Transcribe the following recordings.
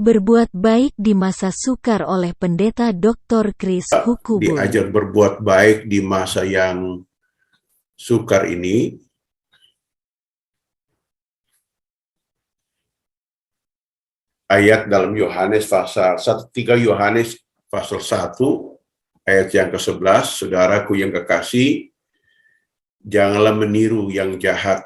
Berbuat baik di masa sukar oleh Pendeta Dr. Chris Hukubun. Diajar berbuat baik di masa yang sukar ini. Ayat dalam Yohanes pasal 3 Yohanes pasal 1 ayat yang ke-11, saudaraku yang kekasih, janganlah meniru yang jahat,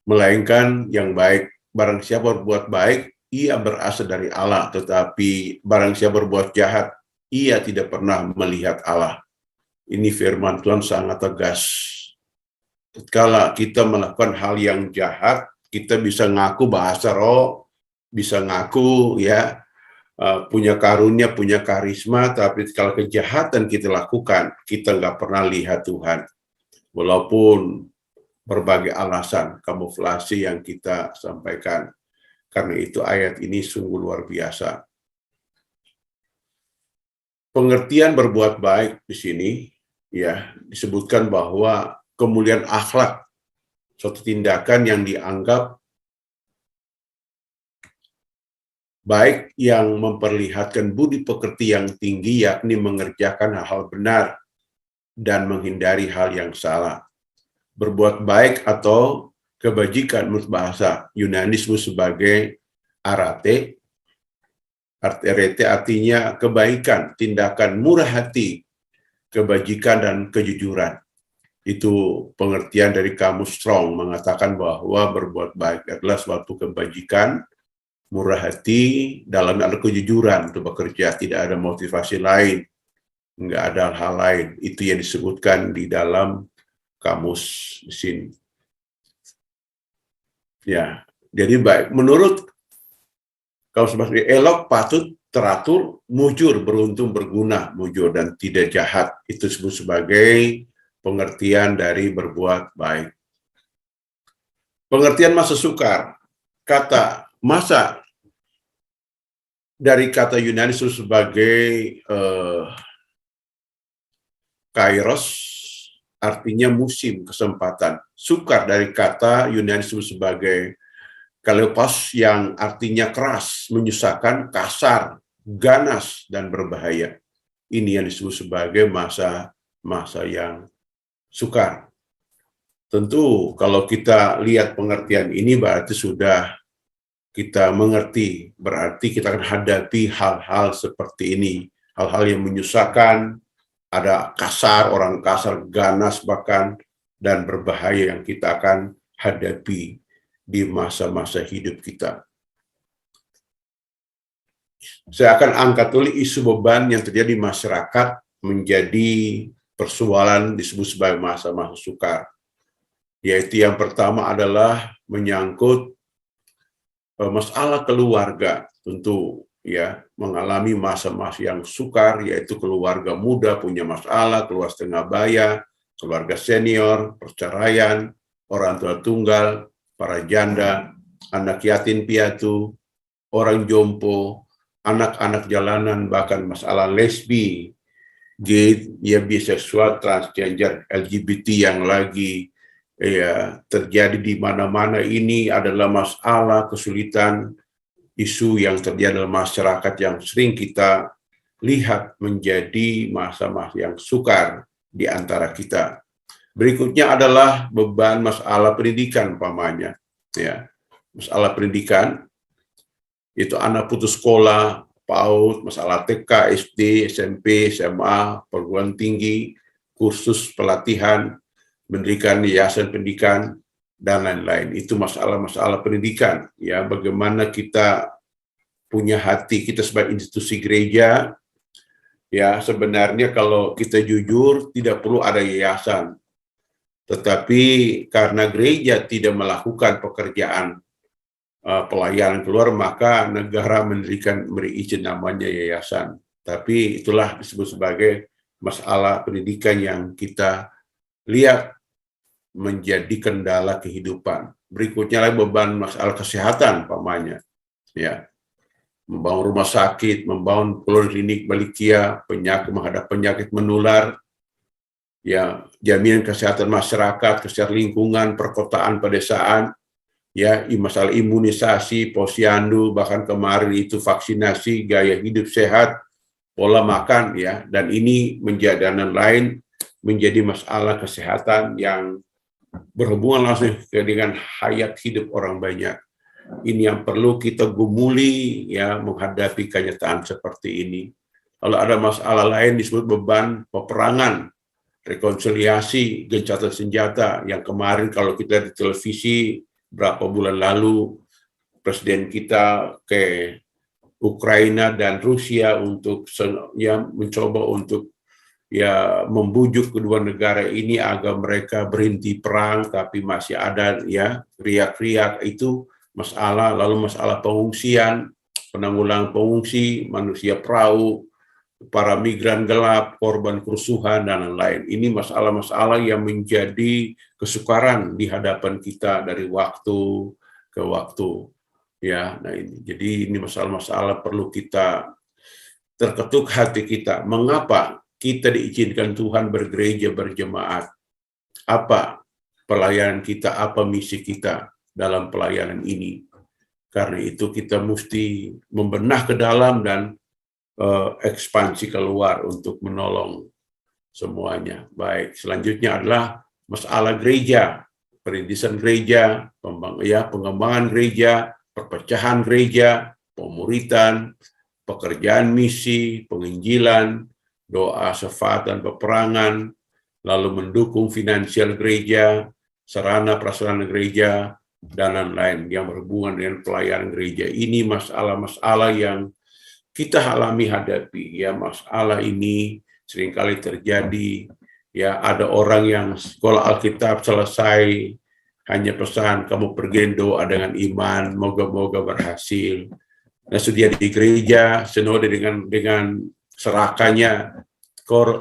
melainkan yang baik. Barang siapa berbuat baik, ia berasal dari Allah, tetapi barang siapa berbuat jahat, ia tidak pernah melihat Allah. Ini firman Tuhan sangat tegas. Tatkala kita melakukan hal yang jahat, kita bisa ngaku bahasa roh, bisa ngaku ya punya karunia, punya karisma, tapi kalau kejahatan kita lakukan, kita nggak pernah lihat Tuhan. Walaupun berbagai alasan, kamuflase yang kita sampaikan. Karena itu ayat ini sungguh luar biasa. Pengertian berbuat baik di sini ya disebutkan bahwa kemuliaan akhlak, suatu tindakan yang dianggap baik yang memperlihatkan budi pekerti yang tinggi, yakni mengerjakan hal-hal benar dan menghindari hal yang salah. Berbuat baik atau kebajikan menurut bahasa Yunani sebagai arete. Arete artinya kebaikan, tindakan murah hati, kebajikan dan kejujuran. Itu pengertian dari Kamus Strong mengatakan bahwa berbuat baik adalah suatu kebajikan, murah hati, dalam ada kejujuran untuk bekerja, tidak ada motivasi lain, nggak ada hal lain. Itu yang disebutkan di dalam kamus di sini. Ya, jadi baik. Menurut kamus sebagai elok, patut, teratur, mujur, beruntung, berguna, mujur, dan tidak jahat. Itu disebut sebagai pengertian dari berbuat baik. Pengertian masa sukar. Kata masa dari kata Yunani sebagai kairos, artinya musim, kesempatan. Sukar dari kata Yunani sebagai kalepas yang artinya keras, menyusahkan, kasar, ganas, dan berbahaya. Ini yang disebut sebagai masa yang sukar. Tentu kalau kita lihat pengertian ini berarti sudah kita mengerti, berarti kita akan hadapi hal-hal seperti ini, hal-hal yang menyusahkan, ada kasar, orang kasar, ganas bahkan, dan berbahaya yang kita akan hadapi di masa-masa hidup kita. Saya akan angkat dulu isu beban yang terjadi di masyarakat menjadi persoalan disebut sebagai masa-masa sukar. Yaitu yang pertama adalah menyangkut masalah keluarga, tentu ya mengalami masa-masa yang sukar, yaitu keluarga muda punya masalah, keluarga setengah baya, keluarga senior, perceraian, orang tua tunggal, para janda, anak yatim piatu, orang jompo, anak-anak jalanan, bahkan masalah lesbi, gay, ya biseksual, transgender, LGBT yang lagi ya terjadi di mana-mana. Ini adalah masalah kesulitan, isu yang terjadi dalam masyarakat yang sering kita lihat menjadi masa-masa yang sukar di antara kita. Berikutnya adalah beban masalah pendidikan umpamanya. Ya, masalah pendidikan itu anak putus sekolah, PAUD, masalah TK, SD, SMP, SMA, perguruan tinggi, kursus pelatihan, mendirikan yayasan pendidikan, dan lain-lain. Itu masalah-masalah pendidikan. Ya, bagaimana kita punya hati, kita sebagai institusi gereja, ya sebenarnya kalau kita jujur tidak perlu ada yayasan. Tetapi karena gereja tidak melakukan pekerjaan pelayanan keluar, maka negara beri izin namanya yayasan. Tapi itulah disebut sebagai masalah pendidikan yang kita lihat menjadi kendala kehidupan. Berikutnya lagi beban masalah kesehatan umpamanya. Ya. Membangun rumah sakit, membangun poliklinik Balikia, menghadap penyakit menular, ya, jaminan kesehatan masyarakat, kesehatan lingkungan, perkotaan, pedesaan, ya, masalah imunisasi, posyandu, bahkan kemarin itu vaksinasi, gaya hidup sehat, pola makan, ya, dan ini menjadi dan lain menjadi masalah kesehatan yang berhubungan langsung dengan hayat hidup orang banyak. Ini yang perlu kita gumuli, ya, menghadapi kenyataan seperti ini. Kalau ada masalah lain disebut beban peperangan, rekonsiliasi, gencatan senjata, yang kemarin kalau kita di televisi berapa bulan lalu presiden kita ke Ukraina dan Rusia untuk ya mencoba untuk ya membujuk kedua negara ini agar mereka berhenti perang, tapi masih ada ya riak-riak itu masalah. Lalu masalah pengungsian, penanggulangan pengungsi, manusia perahu, para migran gelap, korban kerusuhan, dan lain-lain. Ini masalah-masalah yang menjadi kesukaran di hadapan kita dari waktu ke waktu. Ya, nah ini. Jadi ini masalah-masalah perlu kita terketuk hati kita. Mengapa kita diizinkan Tuhan bergereja berjemaat? Apa pelayanan kita, apa misi kita dalam pelayanan ini? Karena itu kita mesti membenah ke dalam dan ekspansi keluar untuk menolong semuanya. Baik, selanjutnya adalah masalah gereja, perintisan gereja, pengembangan gereja, perpecahan gereja, pemuritan, pekerjaan misi, penginjilan, doa syafaat dan peperangan, lalu mendukung finansial gereja, sarana prasarana gereja, dan lain-lain yang berhubungan dengan pelayanan gereja. Ini masalah-masalah yang kita alami hadapi, ya. Masalah ini seringkali terjadi, ya. Ada orang yang sekolah Alkitab selesai hanya pesan kamu pergi doa dengan iman, moga-moga berhasil. Nah, sudah di gereja sinode dengan serakannya,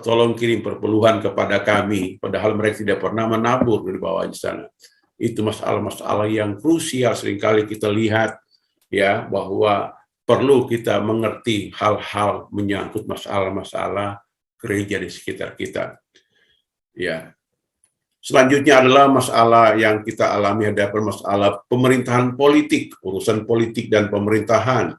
tolong kirim perpuluhan kepada kami, padahal mereka tidak pernah menabur di bawah sana. Itu masalah-masalah yang krusial seringkali kita lihat, ya, bahwa perlu kita mengerti hal-hal menyangkut masalah-masalah gereja di sekitar kita. Ya. Selanjutnya adalah masalah yang kita alami hadapan masalah pemerintahan politik, urusan politik dan pemerintahan.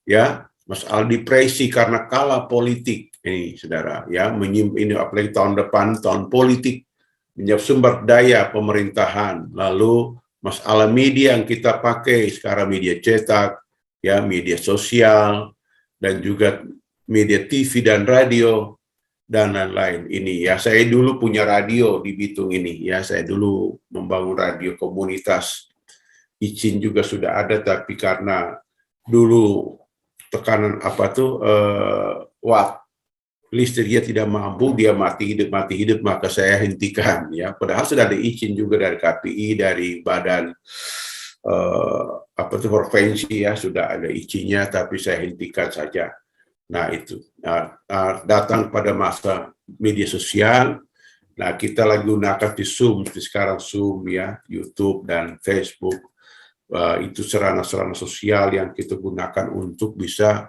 Ya, masalah depresi karena kalah politik. Ini saudara, ya, ini apalagi tahun depan, tahun politik, menjadi sumber daya pemerintahan. Lalu masalah media yang kita pakai sekarang, media cetak, ya, media sosial, dan juga media TV dan radio, dan lain-lain. Ini, ya, saya dulu punya radio di Bitung ini, ya, saya dulu membangun radio komunitas. Izin juga sudah ada, tapi karena dulu tekanan listriknya tidak mampu, dia mati hidup, maka saya hentikan, ya. Padahal sudah ada izin juga dari KPI, dari badan provinsi, ya, sudah ada izinnya, tapi saya hentikan saja. Nah, itu datang pada masa media sosial. Nah, kita lagi gunakan di Zoom, sekarang Zoom, ya, YouTube dan Facebook. Itu sarana-sarana sosial yang kita gunakan untuk bisa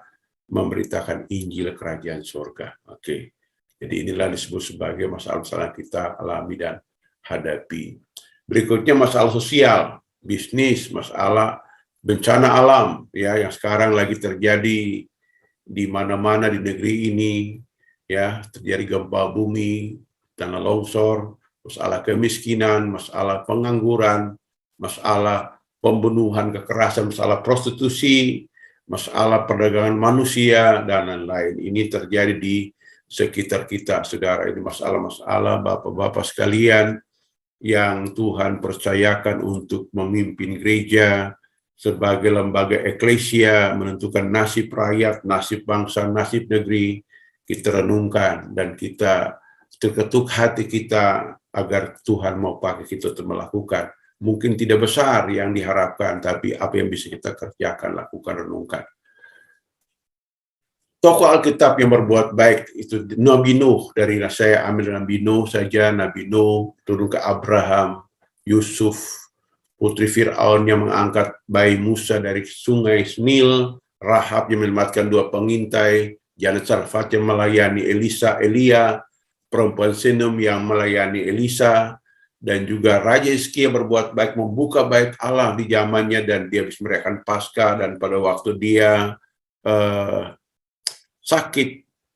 memberitakan Injil Kerajaan Surga. Oke. Jadi inilah disebut sebagai masalah-masalah kita alami dan hadapi. Berikutnya masalah sosial, bisnis, masalah bencana alam, ya, yang sekarang lagi terjadi di mana-mana di negeri ini, ya, terjadi gempa bumi, tanah longsor, masalah kemiskinan, masalah pengangguran, masalah pembunuhan, kekerasan, masalah prostitusi, masalah perdagangan manusia, dan lain-lain. Ini terjadi di sekitar kita, saudara. Ini masalah-masalah Bapak-Bapak sekalian yang Tuhan percayakan untuk memimpin gereja sebagai lembaga eklesia, menentukan nasib rakyat, nasib bangsa, nasib negeri. Kita renungkan dan kita terketuk hati kita agar Tuhan mau pakai kita untuk melakukan. Mungkin tidak besar yang diharapkan, tapi apa yang bisa kita kerjakan, lakukan, renungkan. Tokoh Alkitab yang berbuat baik itu Nabi Nuh, dari saya ambil Nabi Nuh saja. Nabi Nuh turun ke Abraham, Yusuf, putri Fir'aun yang mengangkat bayi Musa dari sungai Nil, Rahab yang menyelamatkan 2 pengintai, Janet Sarfat yang melayani Elia, perempuan Sinem yang melayani Elisa, dan juga Raja Hizkia berbuat baik, membuka bait Allah di zamannya, dan dia bisa merayakan Paskah. Dan pada waktu dia sakit,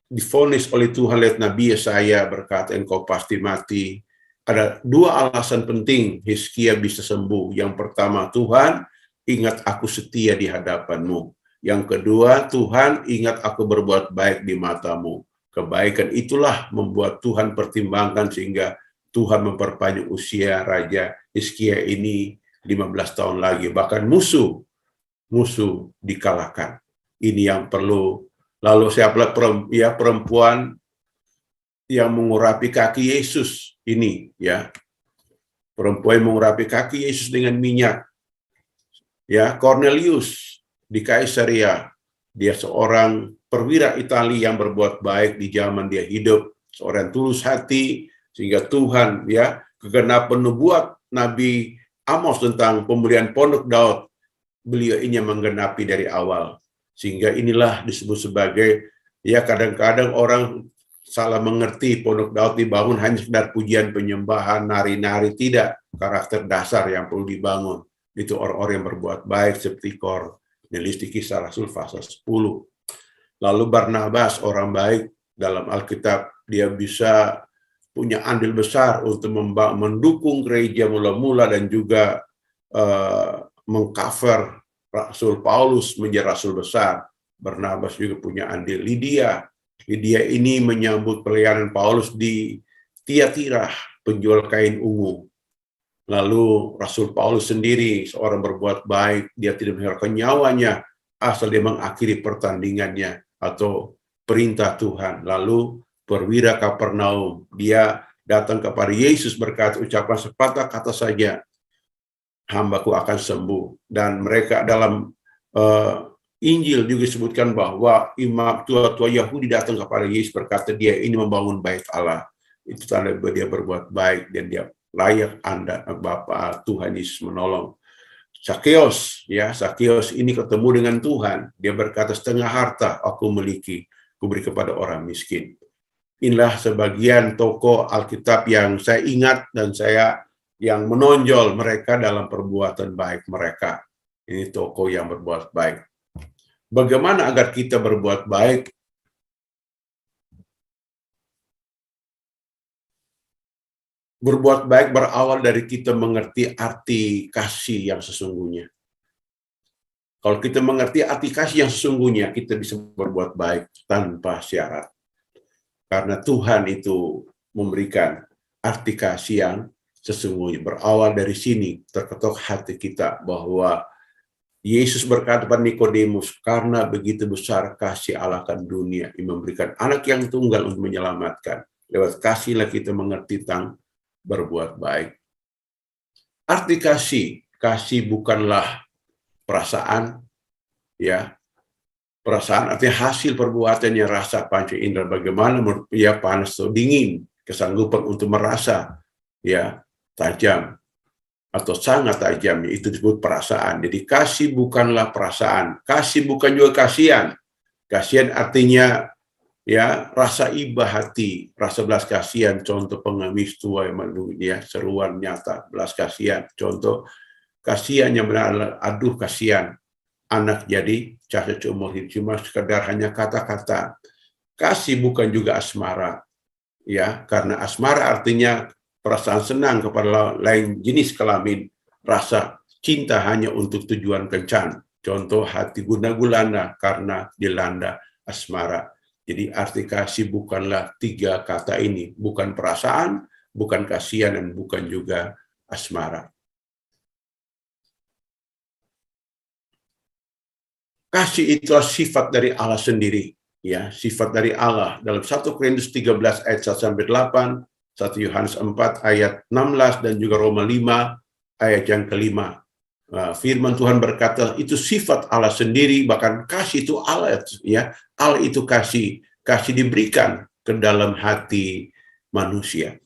divonis oleh Tuhan, lihat Nabi Yesaya berkata, engkau pasti mati. Ada dua alasan penting Hizkia bisa sembuh. Yang pertama, Tuhan, ingat aku setia di hadapanmu. Yang kedua, Tuhan, ingat aku berbuat baik di matamu. Kebaikan itulah membuat Tuhan pertimbangkan sehingga Tuhan memperpanjang usia Raja Hizkia ini 15 tahun lagi. Bahkan musuh dikalahkan. Ini yang perlu. Lalu siapa perempuan yang mengurapi kaki Yesus ini, ya, perempuan yang mengurapi kaki Yesus dengan minyak, ya, Cornelius di Kaisarea, dia seorang perwira Italia yang berbuat baik di zaman dia hidup, seorang tulus hati, sehingga Tuhan, ya, kegenapan nubuat Nabi Amos tentang pemulihan Pondok Daud, beliau ini yang menggenapi dari awal. Sehingga inilah disebut sebagai, ya, kadang-kadang orang salah mengerti Pondok Daud dibangun hanya sekedar pujian, penyembahan, nari-nari. Tidak, karakter dasar yang perlu dibangun. Itu orang-orang yang berbuat baik seperti Kornelius di Kisah Rasul pasal 10. Lalu Barnabas, orang baik dalam Alkitab, dia bisa punya andil besar untuk mendukung gereja mula-mula dan juga mengcover Rasul Paulus menjadi rasul besar. Barnabas juga punya andil. Lydia ini menyambut pelayanan Paulus di Tiatira, penjual kain ungu. Lalu Rasul Paulus sendiri seorang berbuat baik, dia tidak mengharapkan nyawanya asal dia mengakhiri pertandingannya atau perintah Tuhan. Lalu perwira Kapernaum, dia datang kepada Yesus berkata, ucapan sepatah kata saja, hambaku akan sembuh. Dan mereka dalam Injil juga disebutkan bahwa imam tua-tua Yahudi datang kepada Yesus berkata, dia ini membangun bait Allah. Itu tanda bahwa dia berbuat baik dan dia layak Anda, Bapa Tuhan Yesus menolong. Sakeus, ya, Sakeus ini ketemu dengan Tuhan. Dia berkata, setengah harta aku miliki, aku beri kepada orang miskin. Inilah sebagian tokoh Alkitab yang saya ingat dan yang menonjol mereka dalam perbuatan baik mereka. Ini tokoh yang berbuat baik. Bagaimana agar kita berbuat baik? Berbuat baik berawal dari kita mengerti arti kasih yang sesungguhnya. Kalau kita mengerti arti kasih yang sesungguhnya, kita bisa berbuat baik tanpa syarat. Karena Tuhan itu memberikan arti kasih yang sesungguhnya. Berawal dari sini, terketok hati kita bahwa Yesus berkata pada Nikodemus, karena begitu besar kasih Allah akan dunia, Ia memberikan anak yang tunggal untuk menyelamatkan. Lewat kasihlah kita mengerti tentang berbuat baik. Arti kasih bukanlah perasaan, ya. Perasaan artinya hasil perbuatan yang rasa panca indera, bagaimana ya panas atau dingin, kesanggupan untuk merasa, ya, tajam atau sangat tajam, itu disebut perasaan. Jadi kasih bukanlah perasaan, kasih bukan juga kasihan. Kasihan artinya, ya, rasa iba hati, rasa belas kasihan, contoh pengemis tua yang ya, seruan nyata, belas kasihan. Contoh kasihan yang benar, aduh kasihan, anak jadi cacat seumur hidup, cuma sekedar hanya kata-kata. Kasih bukan juga asmara, ya, karena asmara artinya perasaan senang kepada lain jenis kelamin, rasa cinta hanya untuk tujuan kencan. Contoh hati guna-gulana karena dilanda asmara. Jadi arti kasih bukanlah tiga kata ini, bukan perasaan, bukan kasihan, dan bukan juga asmara. Kasih itulah sifat dari Allah sendiri, ya, sifat dari Allah. Dalam 1 Korintus 13 ayat 1-8, 1 Yohanes 4 ayat 16, dan juga Roma 5 ayat yang kelima. Firman Tuhan berkata, itu sifat Allah sendiri, bahkan kasih itu Allah, ya. Allah itu kasih diberikan ke dalam hati manusia.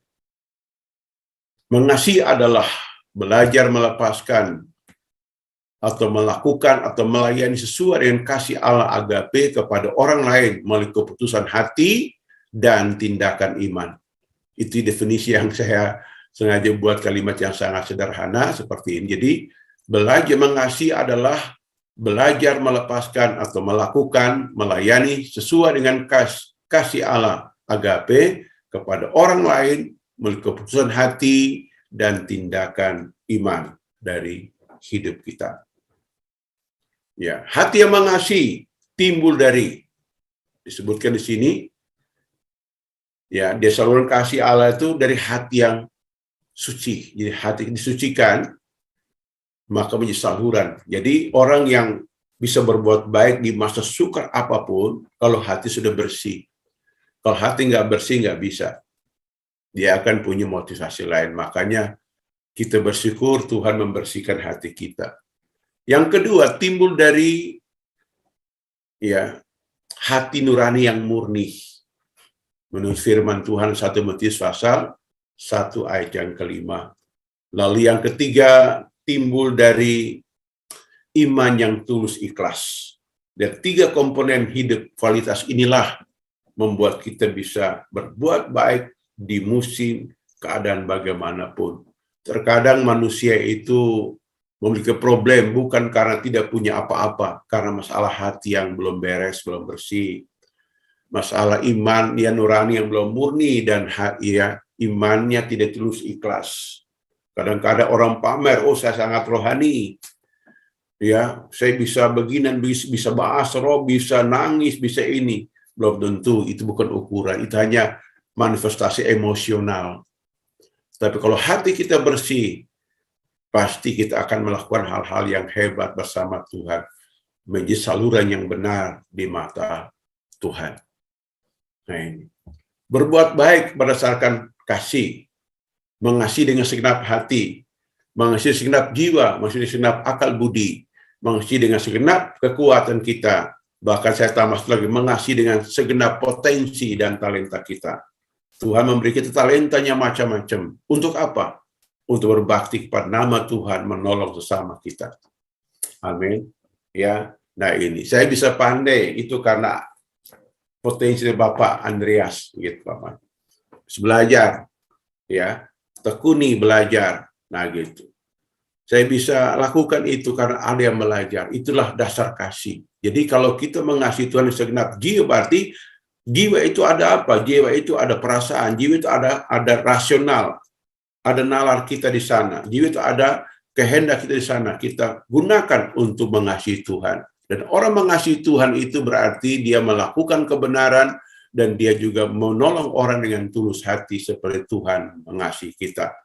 Mengasihi adalah belajar melepaskan atau melakukan atau melayani sesuai dengan kasih Allah agape kepada orang lain melalui keputusan hati dan tindakan iman. Itu definisi yang saya sengaja buat kalimat yang sangat sederhana seperti ini. Jadi belajar mengasihi adalah belajar melepaskan atau melakukan, melayani sesuai dengan kasih Allah, agape, kepada orang lain, melalui keputusan hati dan tindakan iman dari hidup kita. Ya, hati yang mengasihi timbul dari, disebutkan di sini, ya, dia saluran kasih Allah itu dari hati yang suci. Jadi hati disucikan, maka menjadi saluran. Jadi orang yang bisa berbuat baik di masa sukar apapun, kalau hati sudah bersih. Kalau hati nggak bersih, nggak bisa. Dia akan punya motivasi lain. Makanya kita bersyukur Tuhan membersihkan hati kita. Yang kedua, timbul dari ya hati nurani yang murni. Menurut firman Tuhan 1 Timotius pasal 1 ayat yang kelima. Lalu yang ketiga, timbul dari iman yang tulus ikhlas. Dan 3 komponen hidup kualitas inilah membuat kita bisa berbuat baik di musim keadaan bagaimanapun. Terkadang manusia itu memiliki problem bukan karena tidak punya apa-apa, karena masalah hati yang belum beres, belum bersih. Masalah iman yang nurani yang belum murni dan imannya tidak tulus ikhlas. Kadang-kadang orang pamer, oh saya sangat rohani. Ya, saya bisa begini, bisa bahas roh, bisa nangis, bisa ini. Belum tentu, itu bukan ukuran, itu hanya manifestasi emosional. Tapi kalau hati kita bersih, pasti kita akan melakukan hal-hal yang hebat bersama Tuhan, menjadi saluran yang benar di mata Tuhan. Nah ini, berbuat baik berdasarkan kasih, mengasihi dengan segenap hati, mengasihi segenap jiwa, mengasihi segenap akal budi, mengasihi dengan segenap kekuatan kita. Bahkan saya tambah lagi, mengasihi dengan segenap potensi dan talenta kita. Tuhan memberi kita talentanya macam-macam. Untuk apa? Untuk berbakti kepada nama Tuhan, menolong sesama kita. Amin. Ya, nah ini saya bisa pandai itu karena potensi Bapak Andreas, gitu Bapak. Belajar, ya, tekuni belajar, nah gitu. Saya bisa lakukan itu karena ada yang belajar. Itulah dasar kasih. Jadi kalau kita mengasihi Tuhan segenap jiwa, berarti jiwa itu ada apa? Jiwa itu ada perasaan, jiwa itu ada rasional, ada nalar kita di sana. Jiwa itu ada kehendak kita di sana. Kita gunakan untuk mengasihi Tuhan. Dan orang mengasihi Tuhan itu berarti dia melakukan kebenaran dan dia juga menolong orang dengan tulus hati seperti Tuhan mengasihi kita.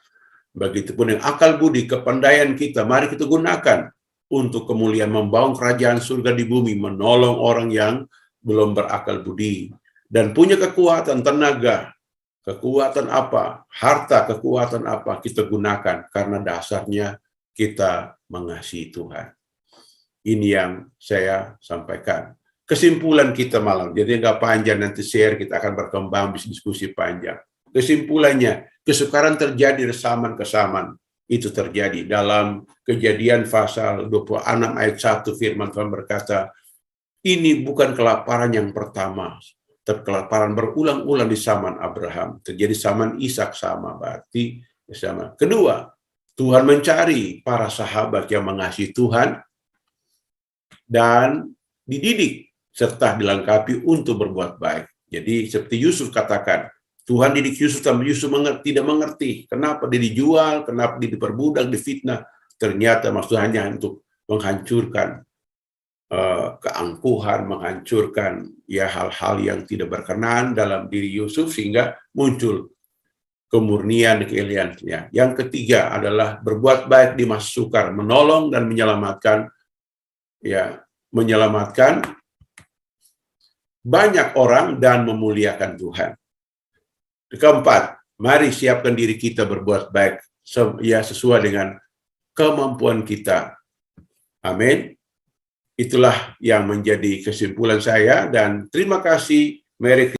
Begitupun yang akal budi, kepandaian kita, mari kita gunakan untuk kemuliaan membangun kerajaan surga di bumi, menolong orang yang belum berakal budi. Dan punya kekuatan, tenaga, kekuatan apa, harta, kekuatan apa, kita gunakan karena dasarnya kita mengasihi Tuhan. Ini yang saya sampaikan. Kesimpulan kita malam, jadi nggak panjang, nanti share, kita akan berkembang, bisa diskusi panjang. Kesimpulannya, kesukaran terjadi kesamaan itu terjadi dalam Kejadian pasal 26 ayat 1 firman Tuhan berkata, ini bukan kelaparan yang pertama, tapi kelaparan berulang-ulang di zaman Abraham. Terjadi zaman Ishak sama, berarti sama. Kedua, Tuhan mencari para sahabat yang mengasihi Tuhan dan dididik serta dilengkapi untuk berbuat baik. Jadi seperti Yusuf katakan, Tuhan didik Yusuf tapi Yusuf tidak mengerti kenapa dia dijual, kenapa dia diperbudak, difitnah. Ternyata maksudnya hanya untuk menghancurkan keangkuhan, menghancurkan ya hal-hal yang tidak berkenan dalam diri Yusuf sehingga muncul kemurnian keahliannya. Yang ketiga adalah berbuat baik di masa sukar, menolong dan menyelamatkan banyak orang dan memuliakan Tuhan. Keempat, mari siapkan diri kita berbuat baik sesuai dengan kemampuan kita. Amin. Itulah yang menjadi kesimpulan saya dan terima kasih. Mari